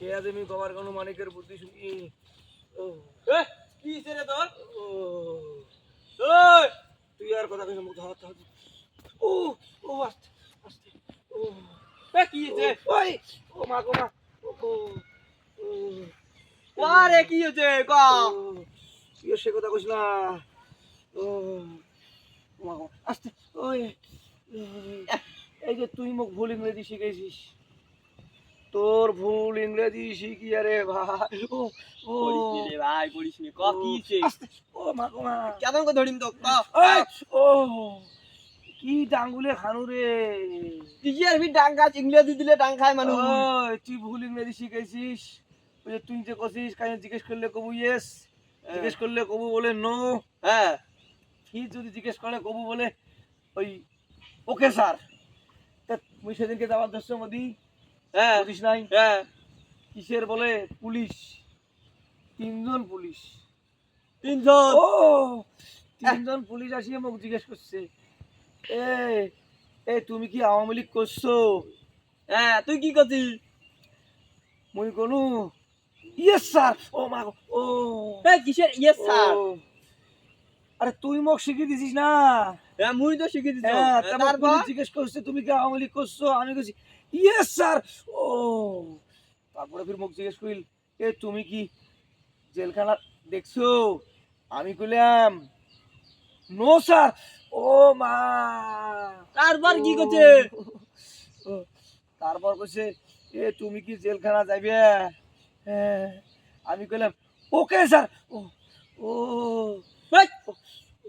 কে আজ আমি বাবার কোনো মানিকের বুদ্ধি শুনি। ও কি রে তোর? ও ওই তুই আর কথা কইস মুখ হাত হাত। ও ও আস্তে আস্তে। ও কি হয়েছে? ওই ও মা গো মা। ও ও আরে কি হয়েছে ক? তুই সে কথা কইস না। ও মা গো আস্তে। ওই এই যে তুই মুখ ভুল ইংরেজি শিখেছিস, তোর ভুল ইংরেজি শিখি আরে ভাই। ও ও পড়িস নি রে ভাই, পড়িস নি। ক কি হয়েছে? আস্তে। ও মা গো মা। কেমন করে ধরিম তো ক? এই ও কি ডাঙ্গুলে খানু রে। তুই আর ভি ডাং গাছ ইংরেজি দিলে ডাং খায় মানুষ। ওই তুই ভুল ইংরেজি শিখেছিস। ওই যে তুই যে কছিস কানে জিজ্ঞেস করলে কবু ইয়েস, জিজ্ঞেস করলে কবু বলে নো। হ্যাঁ কি যদি জিজ্ঞেস করে কবু বলে ওই ওকে স্যার। তা মুই সেদিনকে যাওয়ার দর্শ মোদি হ্যাঁ বুঝিস নাই হ্যাঁ কিসের বলে পুলিশ, তিনজন পুলিশ। তিনজন। ও তিনজন পুলিশ আসিয়ে মোক জিজ্ঞেস করছে, এ এ তুমি কি আওয়ামী লীগ করছো? হ্যাঁ তুই কি করছিস? মুই কোনো ইয়েস স্যার। ও মা গো, ও এই কিসের ইয়েস স্যার? ও, আরে তুই মোক শিখিয়ে দিছিস না। হ্যাঁ মুই তো শিখে দিছি। হ্যাঁ তারপর তারপর পুলিশ জিজ্ঞেস করছে তুমি কি আওয়ামী লীগ করছো? আমি কইছি ইয়েস স্যার। ও তারপরে ফির মোক জিজ্ঞেস করিল, এ তুমি কি জেলখানা দেখছো? আমি কইলাম নো স্যার। ও মা। তারপর কি করছে? ও, তারপর কইছে এ তুমি কি জেলখানা যাইবে? হ্যাঁ আমি কইলাম ওকে স্যার। ও ও হেই,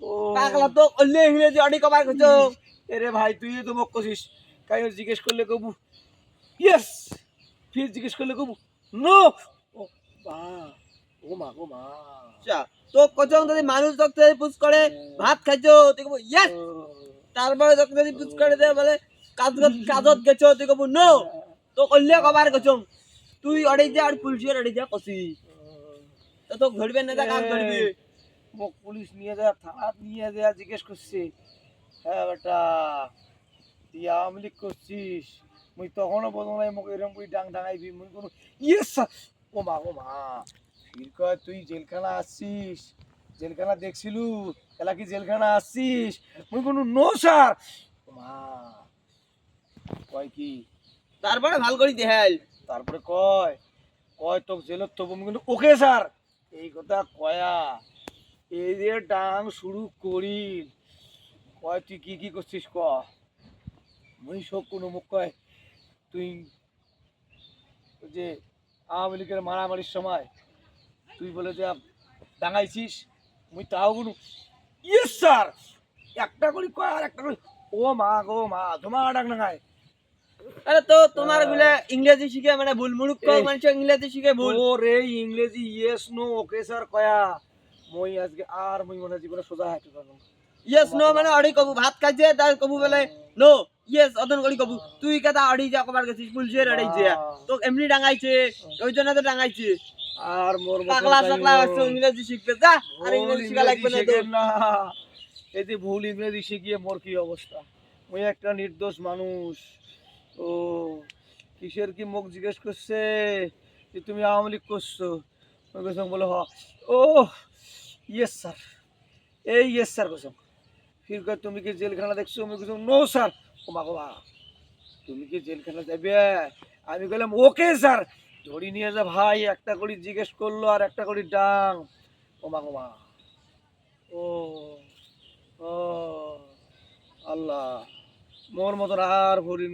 ও পাগলা তো অল্লে ইংরেজি অডি কমাই করছো। এরে ভাই তুই তো মোক কছিস কাই জিজ্ঞেস করলে কবু ইয়েস, ফির জিজ্ঞেস করলে কবু নো। ও মা ও মা গো মা। আচ্ছা তো কজন যদি মানুষ তোকে যদি পুষ করে ভাত খাইছো তুই কব ইয়েস। তারপরে তোকে যদি পুষ করে দে বলে কাজত গেছো তুই কব নো। তো অল্লে কমার করছো তুই অডি যা আর পুলিশের অডি যা কছি। তো তোক ধরবে না তা কাজ ধরবি। মোক পুলিশ নিয়ে যা থানা নিয়ে যা জিজ্ঞেস করছে, হ্যাঁ বেটা তুই আওয়ামী লীগ করছিস? মুই তখনও বলবো না মোক এরকম করে ডাং ডাঙাইবি। মুই কোনো ইয়েস স্যার। ও মা গো মা। ফির কয় তুই জেলখানা আসছিস, জেলখানা দেখছিলু, এলা কি জেলখানা আসছিস? মুই কোনো নো স্যার। ও মা কয় কি তারপরে ভাল করি দেখাল। তারপরে কয় কয় তোক জেলত তবু আমি কিন্তু ওকে স্যার এই কথা কয়া এই যে ডাং শুরু করি। কয় তুই কি কি করছিস ক? মুই সব কোনো মুখ কয় তুই ওই যে আওয়ামী লীগের মারামারির সময় তুই বলে যে ডাঙাইছিস, মুই তাও কোনো ইয়েস স্যার একটা করি কয় আর একটা করি। ও মা গো মা তোমার ডাং ডাঙায়। আরে তো তোমার গুলা ইংরেজি শিখে মানে ভুল মুরুখ মানুষ ইংরেজি শিখে ভুল। ওরে ইংরেজি ইয়েস নো ওকে স্যার কয়া মই আজকে আর মই মনে জীবনে সোজা হাঁটতে পারবো। ইয়েস নো মানে অডি কবু ভাত খাইছে তার কবু বলে নো ইয়েস অদন করি কবু তুই কেটা অডি যা কবার গেছিস পুলিশের অডি যা তো এমনি ডাঙাইছে ওই জন্য তো ডাঙাইছে। আর মোর পাগলা সাগলা আছে ইংরেজি শিখবে যা আর ইংরেজি শিখা লাগবে না তো। না এই যে ভুল ইংরেজি শিখিয়ে মোর কি অবস্থা। মই একটা নির্দোষ মানুষ। ও কিসের কি মুখ জিজ্ঞেস করছে যে তুমি আওয়ামী লীগ করছো? ওই কোসম বলে হ। ও ইয়েস স্যার এই ইয়েস স্যার কোসম। ফির কয় তুমি কি জেলখানা দেখছো? আমি কোসম নো স্যার। ও মা গো মা তুমি কি জেলখানা যাবে? আমি বললাম ওকে স্যার। ধরি নিয়ে যা ভাই একটা করে জিজ্ঞেস করলো আর একটা করে ডাং। ও মা গো মা। ও ও আল্লাহ মোর মতন আর ভরি